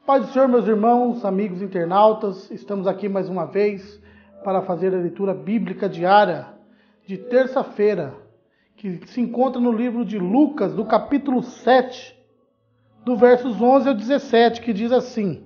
Paz do Senhor, meus irmãos, amigos internautas, estamos aqui mais uma vez para fazer a leitura bíblica diária de terça-feira, que se encontra no livro de Lucas, do capítulo 7, do versos 11 ao 17, que diz assim: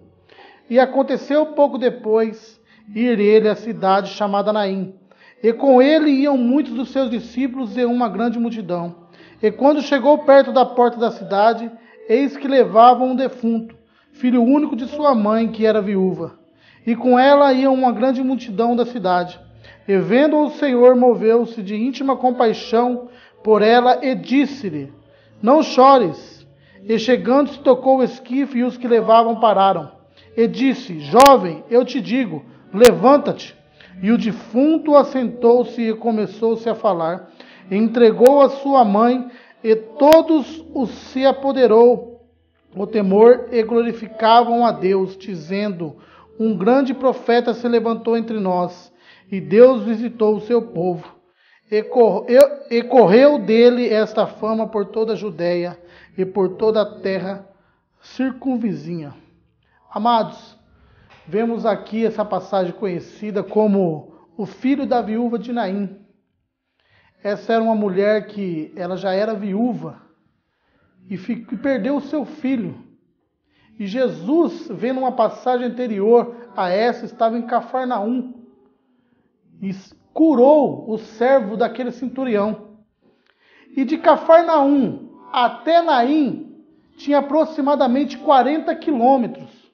E aconteceu pouco depois ir ele à cidade chamada Naim, e com ele iam muitos dos seus discípulos e uma grande multidão. E quando chegou perto da porta da cidade, eis que levavam um defunto, filho único de sua mãe, que era viúva. E com ela ia uma grande multidão da cidade. E vendo o Senhor, moveu-se de íntima compaixão por ela e disse-lhe: Não chores. E chegando-se, tocou o esquife, e os que levavam pararam. E disse: Jovem, eu te digo, levanta-te. E o defunto assentou-se e começou-se a falar. E entregou a sua mãe, e todos os se apoderou o temor e glorificavam a Deus, dizendo: Um grande profeta se levantou entre nós, e Deus visitou o seu povo. E correu dele esta fama por toda a Judéia e por toda a terra circunvizinha. Amados, vemos aqui essa passagem conhecida como o filho da viúva de Naim. Essa era uma mulher que ela já era viúva e perdeu o seu filho. E Jesus, vendo uma passagem anterior a essa, estava em Cafarnaum e curou o servo daquele centurião. E de Cafarnaum até Naim tinha aproximadamente 40 quilômetros.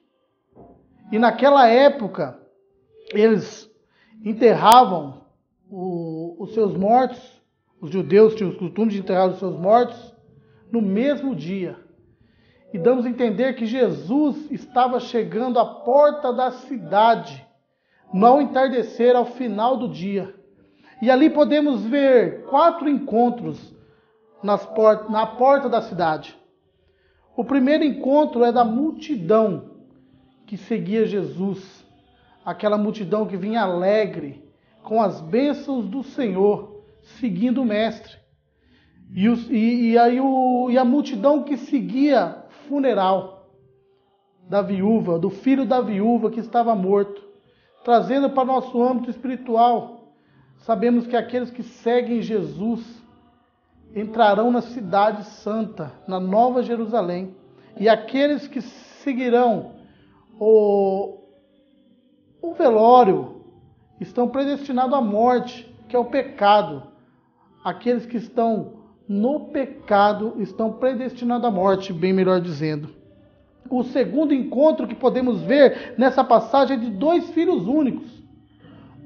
E naquela época, eles enterravam os seus mortos. Os judeus tinham o costume de enterrar os seus mortos no mesmo dia. E damos a entender que Jesus estava chegando à porta da cidade, no entardecer, ao final do dia. E ali podemos ver 4 encontros na porta da cidade. O primeiro encontro é da multidão que seguia Jesus. Aquela multidão que vinha alegre, com as bênçãos do Senhor, seguindo o Mestre. E a multidão que seguia o funeral da viúva, do filho da viúva que estava morto. Trazendo para o nosso âmbito espiritual, sabemos que aqueles que seguem Jesus entrarão na cidade santa, na Nova Jerusalém. E aqueles que seguirão o velório estão predestinados à morte, que é o pecado. Aqueles que estão no pecado estão predestinados à morte, bem melhor dizendo. O segundo encontro que podemos ver nessa passagem é de 2 filhos únicos.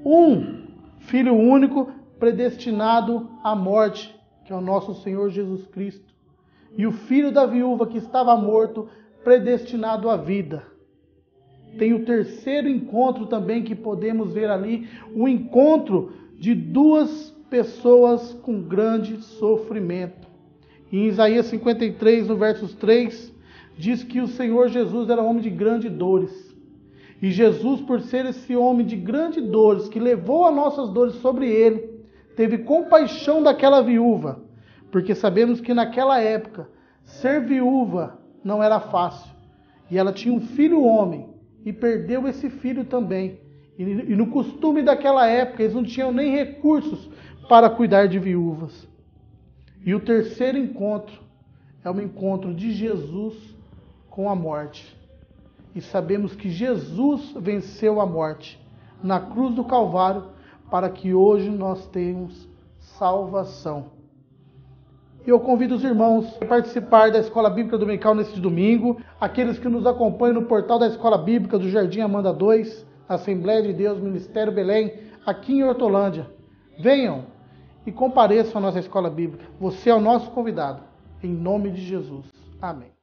Um filho único predestinado à morte, que é o nosso Senhor Jesus Cristo. E o filho da viúva que estava morto, predestinado à vida. Tem o terceiro encontro também que podemos ver ali, o encontro de 2 pessoas com grande sofrimento. Em Isaías 53, no versos 3, diz que o Senhor Jesus era homem de grandes dores. E Jesus, por ser esse homem de grandes dores, que levou as nossas dores sobre ele, teve compaixão daquela viúva, porque sabemos que naquela época, ser viúva não era fácil. E ela tinha um filho homem, e perdeu esse filho também. E no costume daquela época, eles não tinham nem recursos para cuidar de viúvas. E o terceiro encontro é um encontro de Jesus com a morte. E sabemos que Jesus venceu a morte na cruz do Calvário para que hoje nós tenhamos salvação. Eu convido os irmãos a participar da Escola Bíblica Dominical neste domingo, aqueles que nos acompanham no portal da Escola Bíblica do Jardim Amanda 2, Assembleia de Deus, Ministério Belém, aqui em Hortolândia. Venham e compareçam à nossa Escola Bíblica. Você é o nosso convidado. Em nome de Jesus. Amém.